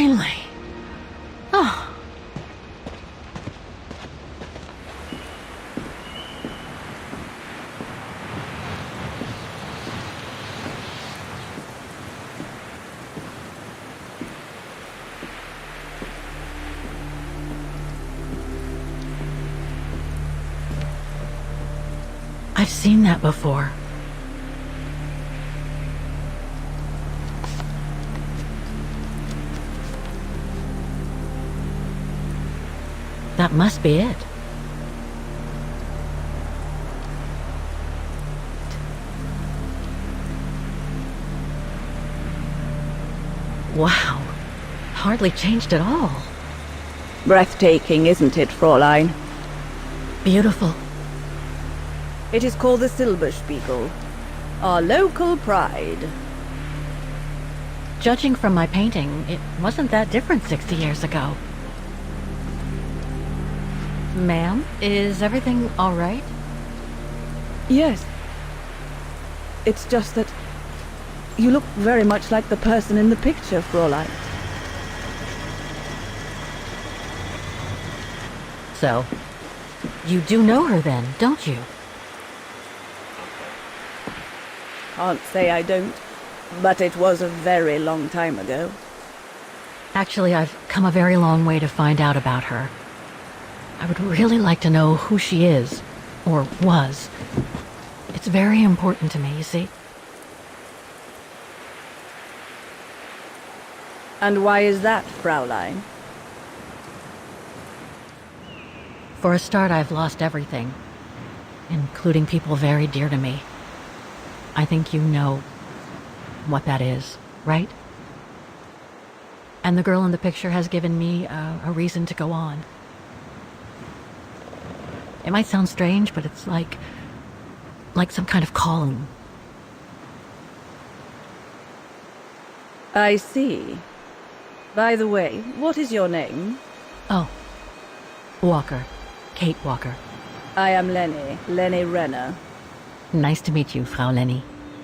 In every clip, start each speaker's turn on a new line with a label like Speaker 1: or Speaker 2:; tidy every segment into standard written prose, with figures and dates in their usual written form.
Speaker 1: Finally. Oh. I've seen that before. That must be it. Wow. Hardly changed at all.
Speaker 2: Breathtaking, isn't it, Fräulein?
Speaker 1: Beautiful.
Speaker 2: It is called the Silberspiegel, our local pride.
Speaker 1: Judging from my painting, it wasn't that different 60 years ago. Ma'am, is everything all right?
Speaker 2: Yes. It's just that you look very much like the person in the picture, Fräulein.
Speaker 1: So, you do know her then, don't you?
Speaker 2: Can't say I don't, but it was a very long time ago.
Speaker 1: Actually, I've come a very long way to find out about her. I would really like to know who she is, or was. It's very important to me, you see.
Speaker 2: And why is that, Fräulein?
Speaker 1: For a start, I've lost everything, including people very dear to me. I think you know what that is, right? And the girl in the picture has given me a reason to go on. It might sound strange, but it's like some kind of calling.
Speaker 2: I see. By the way, what is your name?
Speaker 1: Oh, Walker. Kate Walker.
Speaker 2: I am Lenny Renner.
Speaker 1: Nice to meet you, Frau Lenny.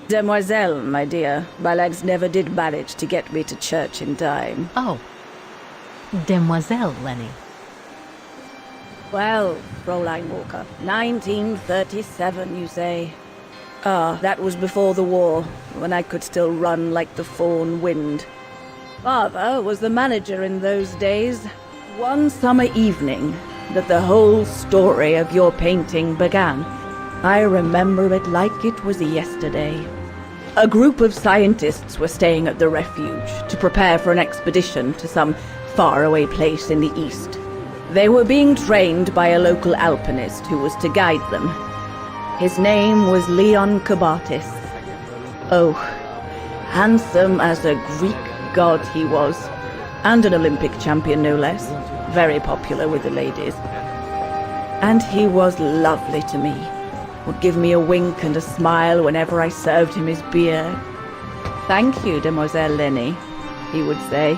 Speaker 2: Demoiselle, my dear. My legs never did manage to get me to church in time.
Speaker 1: Oh, Demoiselle Lenny.
Speaker 2: Well, Fräulein Walker, 1937, you say? Ah, that was before the war, when I could still run like the fawn wind. Father was the manager in those days. One summer evening, that the whole story of your painting began. I remember it like it was yesterday. A group of scientists were staying at the refuge to prepare for an expedition to some faraway place in the east. They were being trained by a local alpinist who was to guide them. His name was Leon Kabatis. Oh, handsome as a Greek god he was, and an Olympic champion no less, very popular with the ladies. And he was lovely to me, would give me a wink and a smile whenever I served him his beer. "Thank you, Demoiselle Lenny," he would say,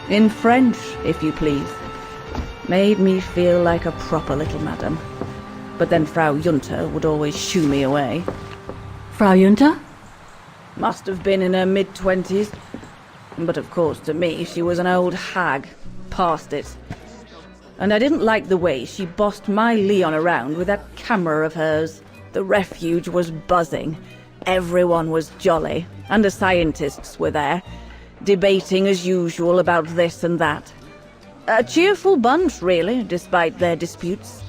Speaker 2: in French, if you please. Made me feel like a proper little madam. But then Frau Junta would always shoo me away.
Speaker 1: Frau Junta?
Speaker 2: Must have been in her mid-20s. But of course, to me, she was an old hag, past it. And I didn't like the way she bossed my Leon around with that camera of hers. The refuge was buzzing. Everyone was jolly, and the scientists were there, debating as usual about this and that. A cheerful bunch, really, despite their disputes.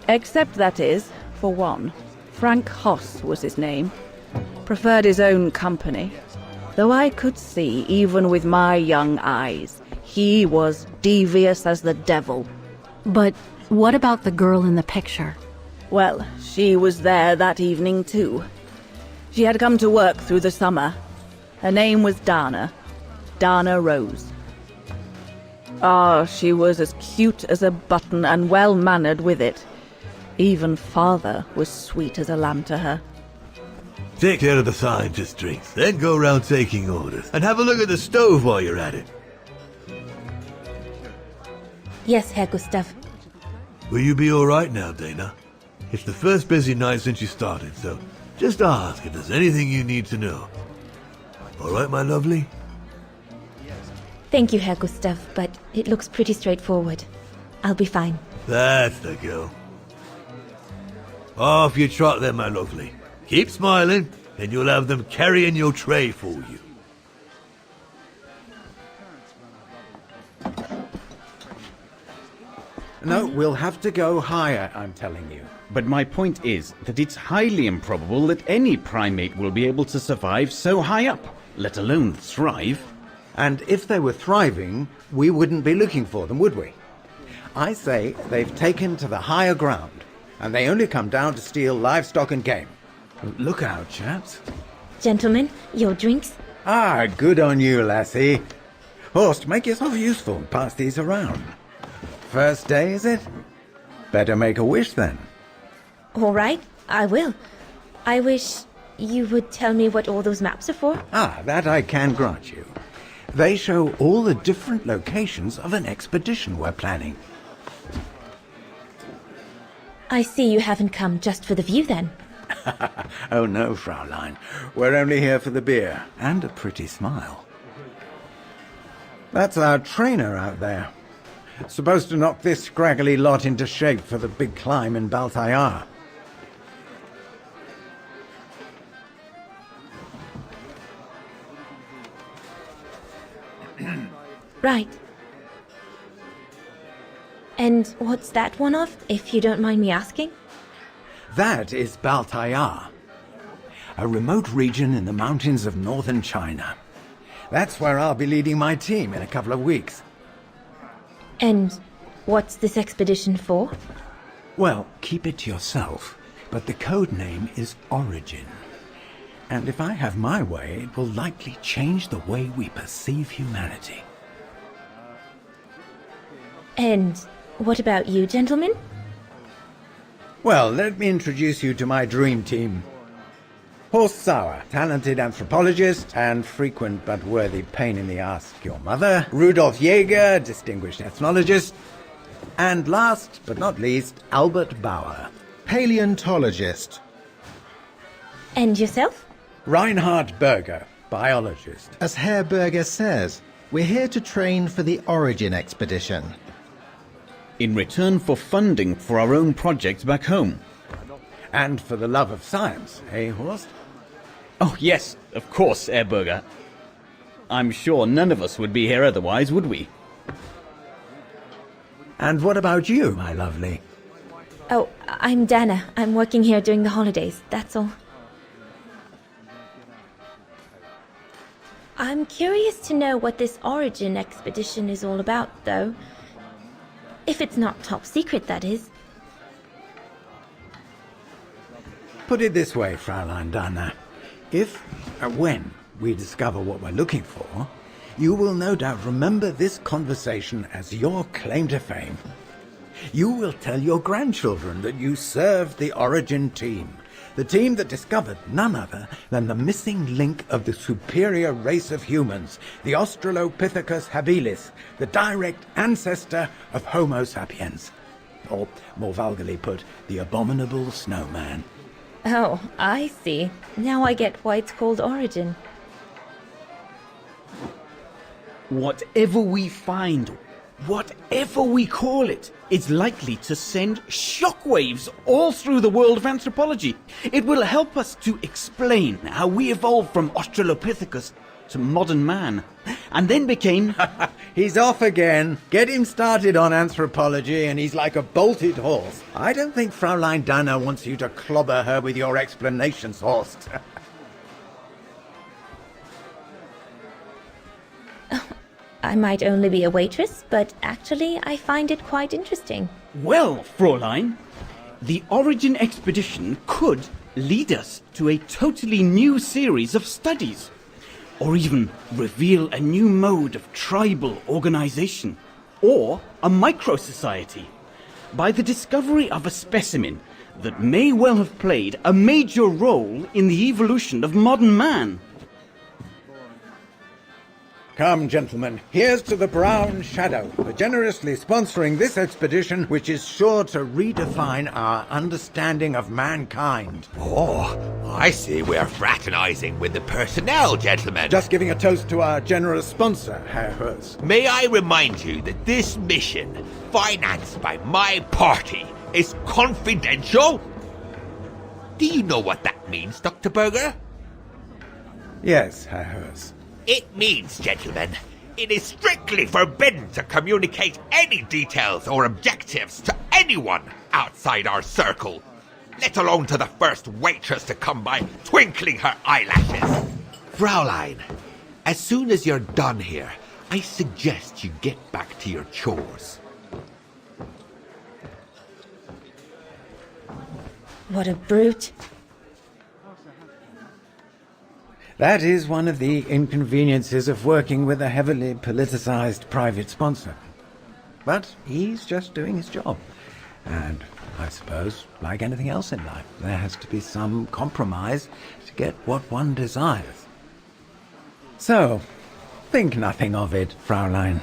Speaker 2: Except, that is, for one. Frank Hoss was his name. Preferred his own company. Though I could see, even with my young eyes, he was devious as the devil.
Speaker 1: But what about the girl in the picture?
Speaker 2: Well, she was there that evening too. She had come to work through the summer. Her name was Dana Rose. Ah, she was as cute as a button and well-mannered with it. Even father was sweet as a lamb to her.
Speaker 3: Take care of the scientist drinks, then go round taking orders. And have a look at the stove while you're at it.
Speaker 4: Yes, Herr Gustav.
Speaker 3: Will you be all right now, Dana? It's the first busy night since you started, so just ask if there's anything you need to know. All right, my lovely?
Speaker 4: Thank you, Herr Gustav, but it looks pretty straightforward. I'll be fine.
Speaker 3: That's the girl. Off you trot then, my lovely. Keep smiling, and you'll have them carrying your tray for you.
Speaker 5: No, we'll have to go higher, I'm telling you.
Speaker 6: But my point is that it's highly improbable that any primate will be able to survive so high up, let alone thrive.
Speaker 5: And if they were thriving, we wouldn't be looking for them, would we? I say they've taken to the higher ground, and they only come down to steal livestock and game. Look out, chaps.
Speaker 4: Gentlemen, your drinks?
Speaker 5: Ah, good on you, lassie. Horst, make yourself useful and pass these around. First day, is it? Better make a wish, then.
Speaker 4: All right, I will. I wish you would tell me what all those maps are for.
Speaker 5: Ah, that I can grant you. They show all the different locations of an expedition we're planning.
Speaker 4: I see you haven't come just for the view, then.
Speaker 5: Oh no, Fraulein. We're only here for the beer and a pretty smile. That's our trainer out there. Supposed to knock this scraggly lot into shape for the big climb in Baltayar.
Speaker 4: Right. And what's that one of, if you don't mind me asking?
Speaker 5: That is Baltayar, a remote region in the mountains of northern China. That's where I'll be leading my team in a couple of weeks.
Speaker 4: And what's this expedition for?
Speaker 5: Well, keep it to yourself, but the code name is Origin. And if I have my way, it will likely change the way we perceive humanity.
Speaker 4: And what about you, gentlemen?
Speaker 5: Well, let me introduce you to my dream team. Horst Sauer, talented anthropologist and frequent but worthy pain in the ass to your mother. Rudolf Jäger, distinguished ethnologist. And last but not least, Albert Bauer,
Speaker 7: Paleontologist.
Speaker 4: And yourself?
Speaker 5: Reinhard Berger, biologist.
Speaker 7: As Herr Berger says, we're here to train for the Origin expedition.
Speaker 6: In return for funding for our own projects back home.
Speaker 5: And for the love of science, eh, Horst?
Speaker 6: Oh yes, of course, Herr Berger. I'm sure none of us would be here otherwise, would we?
Speaker 5: And what about you, my lovely?
Speaker 4: Oh, I'm Dana. I'm working here during the holidays, that's all. I'm curious to know what this Origin expedition is all about, though. If it's not top secret, that is.
Speaker 5: Put it this way, Fraulein Dana. If and when we discover what we're looking for, you will no doubt remember this conversation as your claim to fame. You will tell your grandchildren that you served the Origin team, the team that discovered none other than the missing link of the superior race of humans, the Australopithecus habilis, the direct ancestor of Homo sapiens. Or, more vulgarly put, the abominable snowman.
Speaker 4: Oh, I see. Now I get why it's called Origin.
Speaker 6: Whatever we find, whatever we call it, it's likely to send shockwaves all through the world of anthropology. It will help us to explain how we evolved from Australopithecus to modern man, and then became...
Speaker 5: He's off again. Get him started on anthropology and he's like a bolted horse. I don't think Fraulein Dana wants you to clobber her with your explanations, Horst.
Speaker 4: I might only be a waitress, but actually I find it quite interesting.
Speaker 6: Well, Fräulein, the Origin expedition could lead us to a totally new series of studies, or even reveal a new mode of tribal organization, or a micro-society, by the discovery of a specimen that may well have played a major role in the evolution of modern man.
Speaker 5: Come, gentlemen, here's to the Brown Shadow for generously sponsoring this expedition, which is sure to redefine our understanding of mankind.
Speaker 8: Oh, I see we're fraternizing with the personnel, gentlemen.
Speaker 5: Just giving a toast to our generous sponsor, Herr Herz.
Speaker 8: May I remind you that this mission, financed by my party, is confidential? Do you know what that means, Dr. Berger?
Speaker 5: Yes, Herr Herz.
Speaker 8: It means, gentlemen, it is strictly forbidden to communicate any details or objectives to anyone outside our circle, let alone to the first waitress to come by twinkling her eyelashes. Fraulein, as soon as you're done here, I suggest you get back to your chores.
Speaker 4: What a brute.
Speaker 5: That is one of the inconveniences of working with a heavily politicized private sponsor. But he's just doing his job. And I suppose, like anything else in life, there has to be some compromise to get what one desires. So, think nothing of it, Fraulein.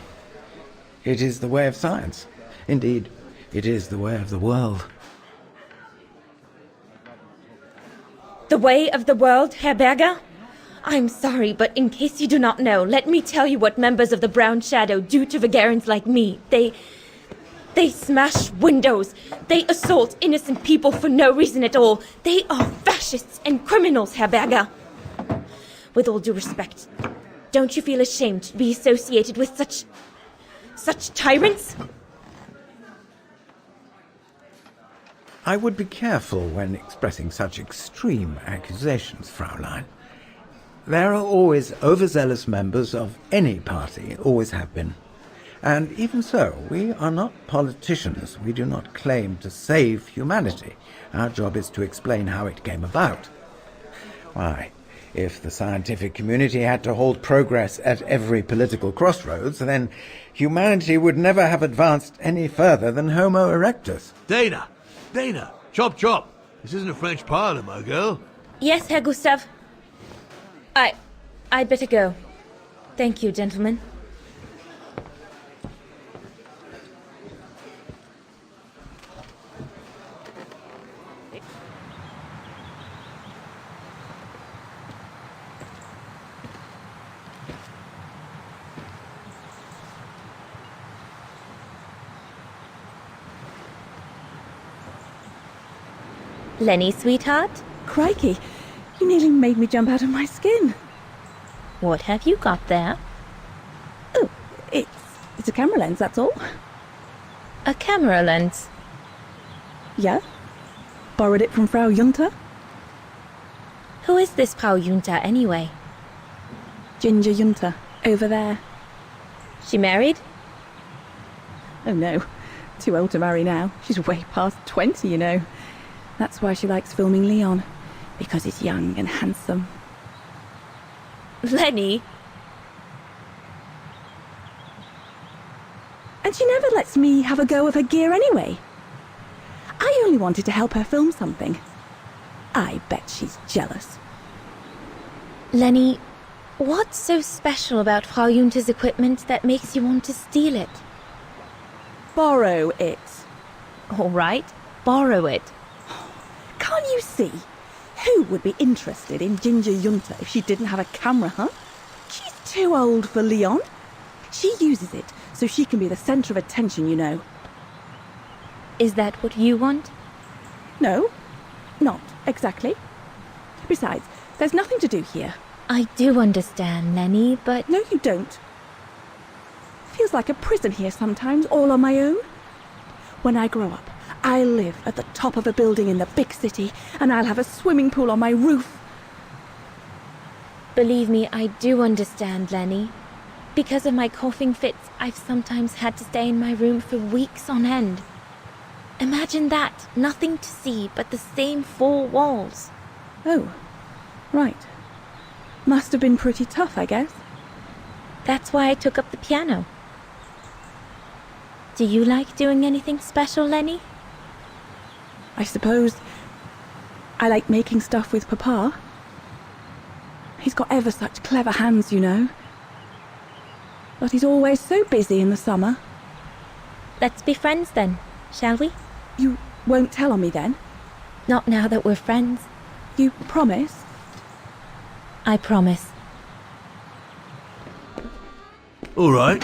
Speaker 5: It is the way of science. Indeed, it is the way of the world.
Speaker 4: The way of the world, Herr Berger? I'm sorry, but in case you do not know, let me tell you what members of the Brown Shadow do to Vagarans like me. They smash windows. They assault innocent people for no reason at all. They are fascists and criminals, Herr Berger. With all due respect, don't you feel ashamed to be associated with such tyrants?
Speaker 5: I would be careful when expressing such extreme accusations, Fraulein. There are always overzealous members of any party, always have been. And even so, we are not politicians. We do not claim to save humanity. Our job is to explain how it came about. Why, if the scientific community had to hold progress at every political crossroads, then humanity would never have advanced any further than Homo erectus.
Speaker 3: Dana! Chop chop! This isn't a French parlor, my girl.
Speaker 4: Yes, Herr Gustav. I'd better go. Thank you, gentlemen. Lenny, sweetheart?
Speaker 2: Crikey, you nearly made me jump out of my skin.
Speaker 4: What have you got there?
Speaker 2: Oh, it's a camera lens, that's all.
Speaker 4: A camera lens.
Speaker 2: Yeah? Borrowed it from Frau Junta?
Speaker 4: Who is this Frau Junta, anyway?
Speaker 2: Ginger Junta, over there.
Speaker 4: She married?
Speaker 2: Oh no, too old to marry now. She's way past 20, you know. That's why she likes filming Leon, because he's young and handsome.
Speaker 4: Lenny?
Speaker 2: And she never lets me have a go of her gear anyway. I only wanted to help her film something. I bet she's jealous.
Speaker 4: Lenny, what's so special about Frau Junta's equipment that makes you want to steal it?
Speaker 2: Borrow it.
Speaker 4: All right, borrow it.
Speaker 2: Can't you see? Who would be interested in Ginger Junta if she didn't have a camera, huh? She's too old for Leon. She uses it so she can be the centre of attention, you know.
Speaker 4: Is that what you want?
Speaker 2: No, not exactly. Besides, there's nothing to do here.
Speaker 4: I do understand, Lenny, but...
Speaker 2: No, you don't. Feels like a prison here sometimes, all on my own. When I grow up, I'll live at the top of a building in the big city, and I'll have a swimming pool on my roof.
Speaker 4: Believe me, I do understand, Lenny. Because of my coughing fits, I've sometimes had to stay in my room for weeks on end. Imagine that, nothing to see but the same four walls.
Speaker 2: Oh, right. Must have been pretty tough, I guess.
Speaker 4: That's why I took up the piano. Do you like doing anything special, Lenny?
Speaker 2: I suppose I like making stuff with Papa. He's got ever such clever hands, you know. But he's always so busy in the summer.
Speaker 4: Let's be friends then, shall we?
Speaker 2: You won't tell on me then?
Speaker 4: Not now that we're friends.
Speaker 2: You promise?
Speaker 4: I promise.
Speaker 3: All right.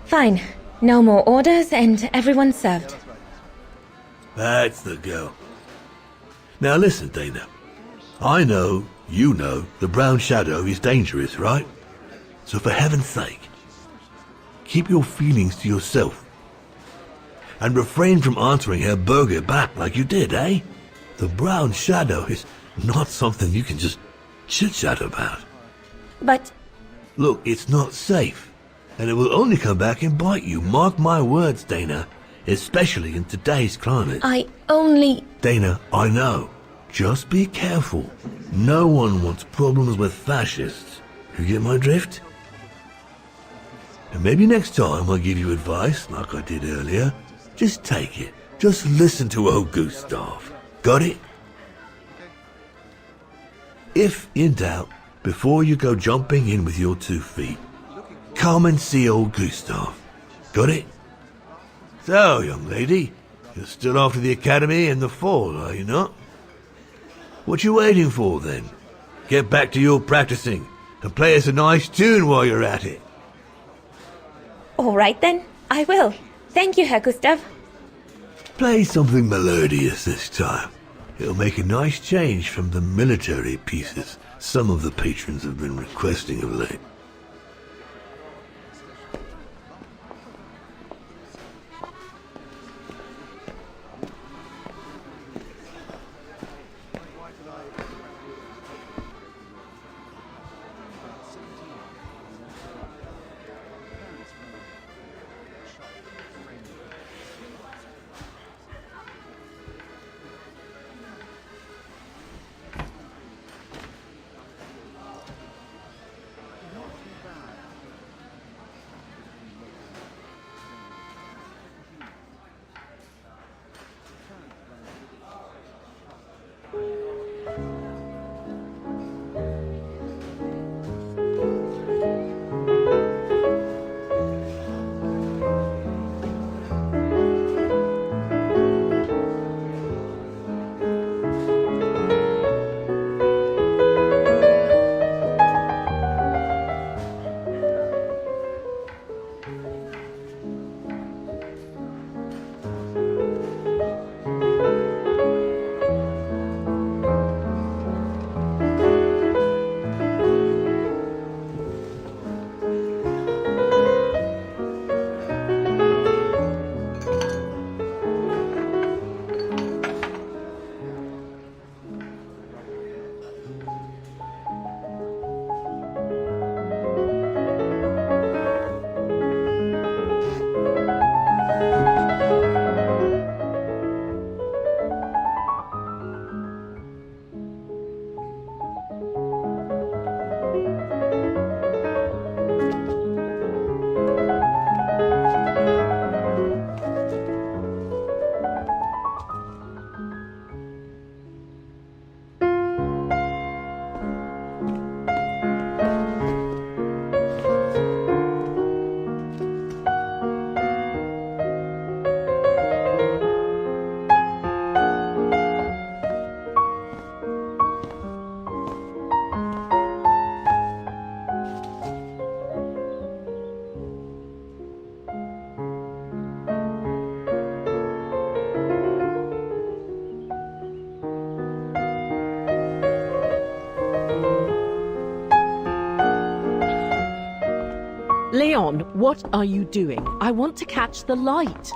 Speaker 4: Fine. No more orders and everyone's served.
Speaker 3: That's the girl. Now listen, Dana. I know, you know, the Brown Shadow is dangerous, right? So for heaven's sake, keep your feelings to yourself. And refrain from answering her burger back like you did, eh? The Brown Shadow is not something you can just chit-chat about.
Speaker 4: But
Speaker 3: Look, it's not safe. And it will only come back and bite you. Mark my words, Dana. Especially in today's climate.
Speaker 4: I only...
Speaker 3: Dana, I know. Just be careful. No one wants problems with fascists. You get my drift? And maybe next time I give you advice, like I did earlier, just take it. Just listen to old Gustav. Got it? If in doubt, before you go jumping in with your 2 feet, come and see old Gustav. Got it? So, young lady, you're still off to the academy in the fall, are you not? What you waiting for, then? Get back to your practicing and play us a nice tune while you're at it.
Speaker 4: All right then, I will. Thank you, Herr Gustav.
Speaker 3: Play something melodious this time. It'll make a nice change from the military pieces some of the patrons have been requesting of late.
Speaker 9: Leon, what are you doing? I want to catch the light.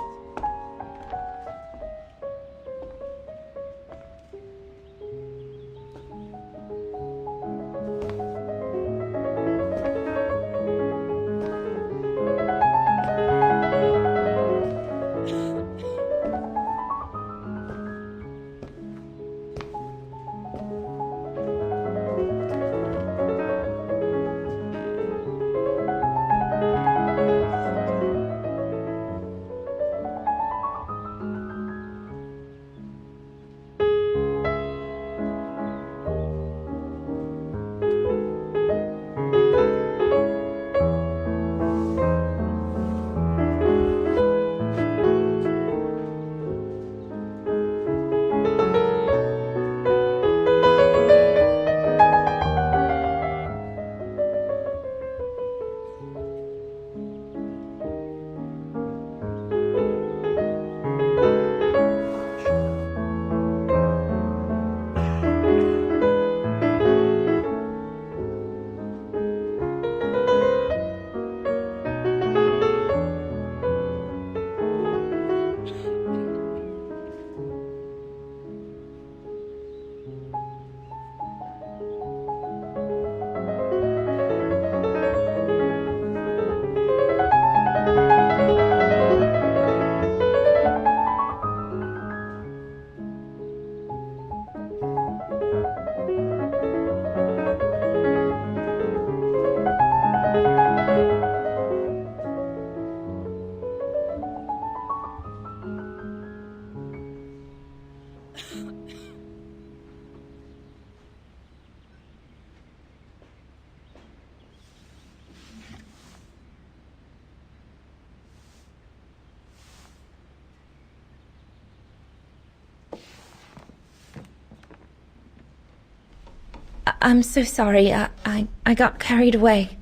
Speaker 4: I'm so sorry. I got carried away.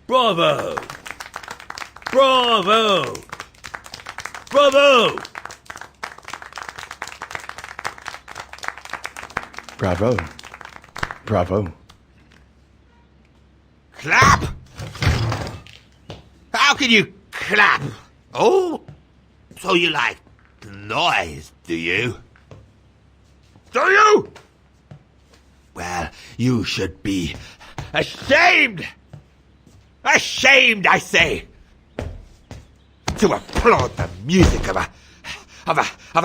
Speaker 3: Bravo! Bravo! Bravo!
Speaker 10: Bravo. Bravo.
Speaker 8: Clap! How can you clap? Oh, so you like noise, do you? Do you? Well, you should be ashamed! Ashamed, I say! To applaud the music of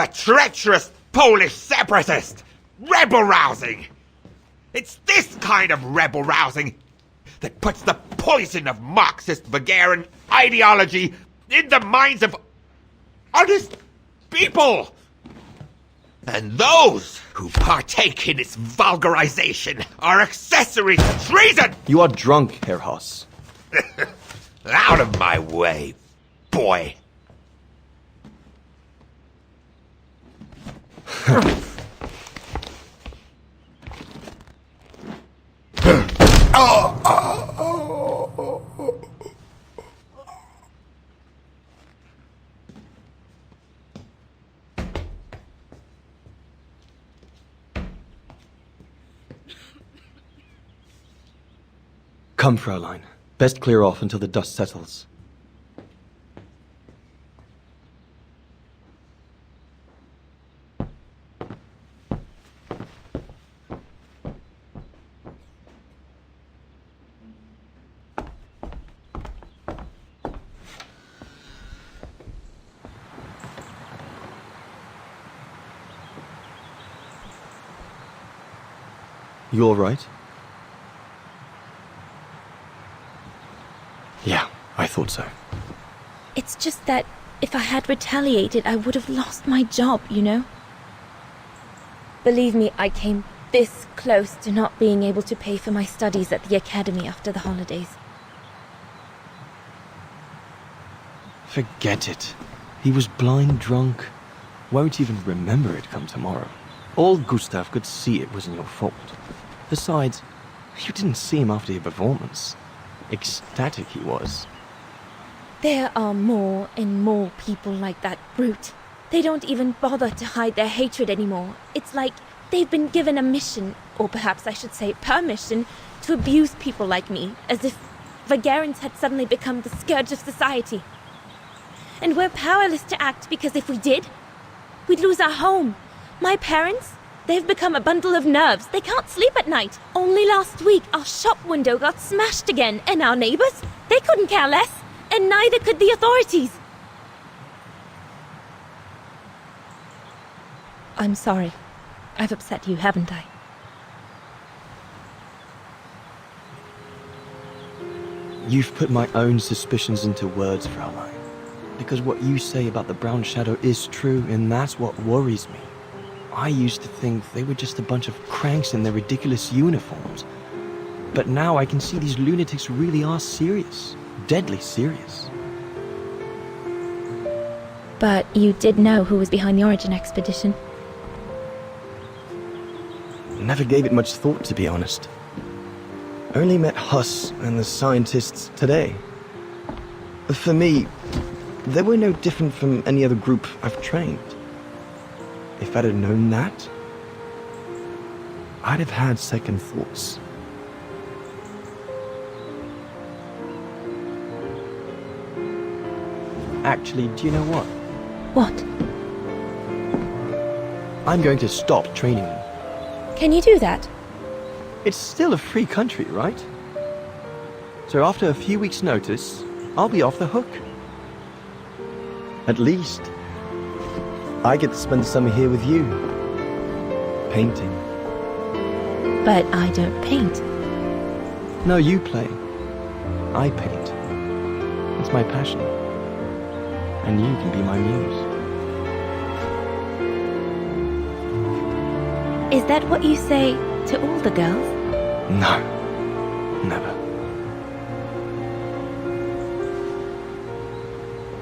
Speaker 8: a treacherous Polish separatist! Rebel-rousing! It's this kind of rebel-rousing that puts the poison of Marxist Bulgarian ideology in the minds of honest people! And those who partake in its vulgarization are accessories to treason!
Speaker 10: You are drunk, Herr Hoss.
Speaker 8: Out of my way, boy!
Speaker 10: Come, Fraulein. Best clear off until the dust settles. You all right? Yeah, I thought so.
Speaker 4: It's just that if I had retaliated, I would have lost my job, you know? Believe me, I came this close to not being able to pay for my studies at the academy after the holidays.
Speaker 10: Forget it. He was blind drunk. Won't even remember it come tomorrow. Old Gustav could see it wasn't your fault. Besides, you didn't see him after your performance. Ecstatic he was.
Speaker 4: There are more and more people like that brute. They don't even bother to hide their hatred anymore. It's like they've been given a mission, or perhaps I should say permission, to abuse people like me, as if Vagarans had suddenly become the scourge of society. And we're powerless to act because if we did, we'd lose our home. My parents, they've become a bundle of nerves. They can't sleep at night. Only last week, our shop window got smashed again, and our neighbors, they couldn't care less, and neither could the authorities. I'm sorry. I've upset you, haven't I?
Speaker 10: You've put my own suspicions into words, Fraulein. Because what you say about the Brown Shadow is true, and that's what worries me. I used to think they were just a bunch of cranks in their ridiculous uniforms. But now I can see these lunatics really are serious. Deadly serious.
Speaker 4: But you did know who was behind the Origin expedition.
Speaker 10: Never gave it much thought, to be honest. Only met Huss and the scientists today. For me, they were no different from any other group I've trained. If I'd have known that, I'd have had second thoughts. Actually, do you know what?
Speaker 4: What?
Speaker 10: I'm going to stop training them.
Speaker 4: Can you do that?
Speaker 10: It's still a free country, right? So after a few weeks' notice, I'll be off the hook. At least, I get to spend the summer here with you. Painting.
Speaker 4: But I don't paint.
Speaker 10: No, you play. I paint. It's my passion. And you can be my muse.
Speaker 4: Is that what you say to all the girls?
Speaker 10: No. Never.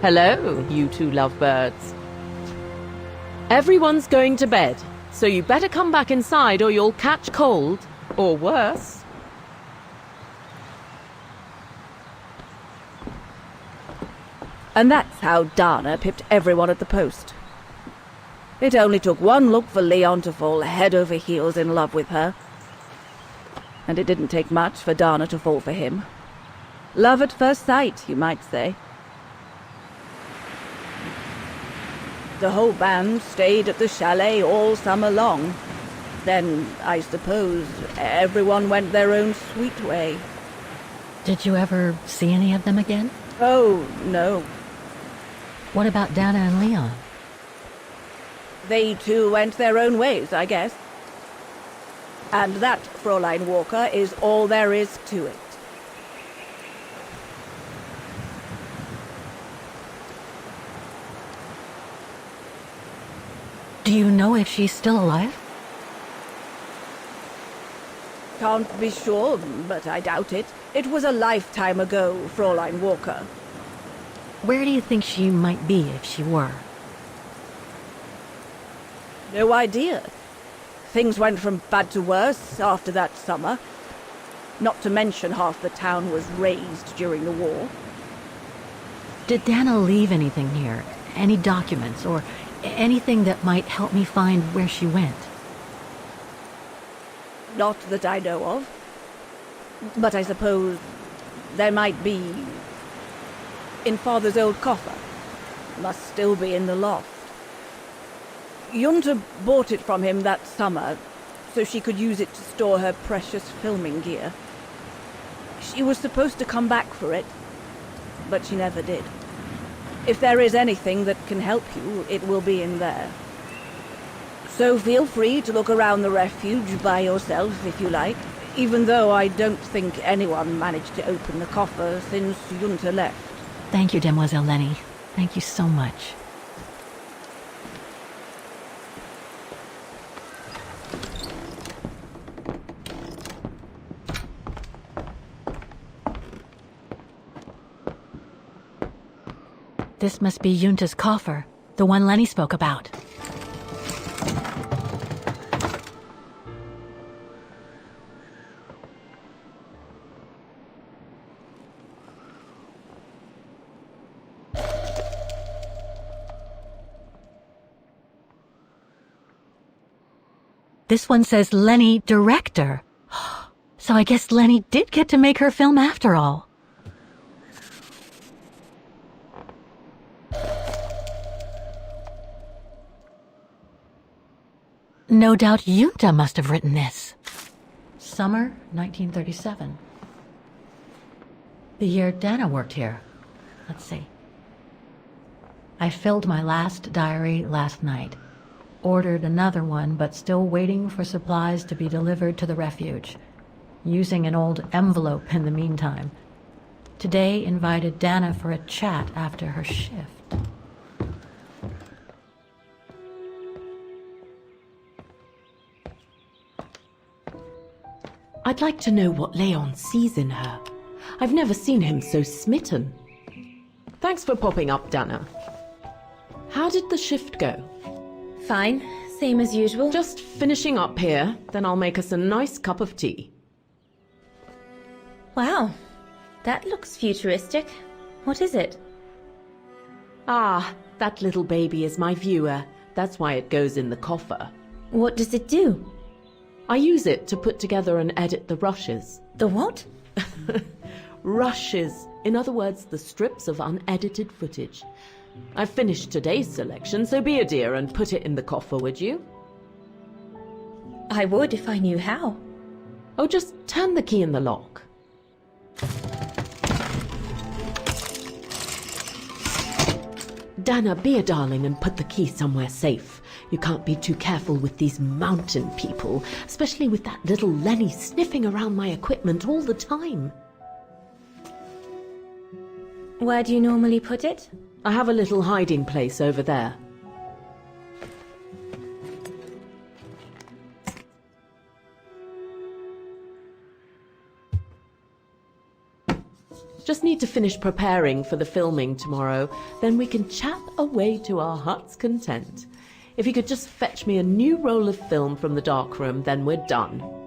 Speaker 9: Hello, you two lovebirds. Everyone's going to bed, So you better come back inside or you'll catch cold. Or worse.
Speaker 2: And that's how Dana pipped everyone at the post. It only took one look for Leon to fall head over heels in love with her. And it didn't take much for Dana to fall for him. Love at first sight, you might say. The whole band stayed at the chalet all summer long. Then, I suppose, everyone went their own sweet way.
Speaker 1: Did you ever see any of them again?
Speaker 2: Oh, no.
Speaker 1: What about Dana and Leon?
Speaker 2: They too went their own ways, I guess. And that, Fräulein Walker, is all there is to it.
Speaker 1: Do you know if she's still alive?
Speaker 2: Can't be sure, but I doubt it. It was a lifetime ago, Fräulein Walker.
Speaker 1: Where do you think she might be if she were?
Speaker 2: No idea. Things went from bad to worse after that summer. Not to mention half the town was razed during the war.
Speaker 1: Did Dana leave anything here? Any documents or anything that might help me find where she went?
Speaker 2: Not that I know of. But I suppose there might be in Father's old coffer. Must still be in the loft. Junta bought it from him that summer, so she could use it to store her precious filming gear. She was supposed to come back for it, but she never did. If there is anything that can help you, it will be in there. So feel free to look around the refuge by yourself if you like, even though I don't think anyone managed to open the coffer since Junta left.
Speaker 1: Thank you, Demoiselle Lenny. Thank you so much. This must be Junta's coffer, the one Lenny spoke about. This one says Lenny, director. So I guess Lenny did get to make her film after all. No doubt Junta must have written this. Summer 1937. The year Dana worked here. Let's see. I filled my last diary last night. Ordered another one, but still waiting for supplies to be delivered to the refuge. Using an old envelope in the meantime. Today invited Dana for a chat after her shift.
Speaker 9: I'd like to know what Leon sees in her. I've never seen him so smitten. Thanks for popping up, Dana. How did the shift go?
Speaker 4: Fine, same as usual.
Speaker 9: Just finishing up here, then I'll make us a nice cup of tea.
Speaker 4: Wow, that looks futuristic. What is it?
Speaker 9: Ah, that little baby is my viewer. That's why it goes in the coffer.
Speaker 4: What does it do?
Speaker 9: I use it to put together and edit the rushes.
Speaker 4: The what?
Speaker 9: Rushes. In other words, the strips of unedited footage. I've finished today's selection, so be a dear and put it in the coffer, would you?
Speaker 4: I would if I knew how.
Speaker 9: Oh, just turn the key in the lock. Dana, be a darling and put the key somewhere safe. You can't be too careful with these mountain people, especially with that little Lenny sniffing around my equipment all the time.
Speaker 4: Where do you normally put it?
Speaker 9: I have a little hiding place over there. Just need to finish preparing for the filming tomorrow, then we can chat away to our heart's content. If you could just fetch me a new roll of film from the darkroom, then we're done.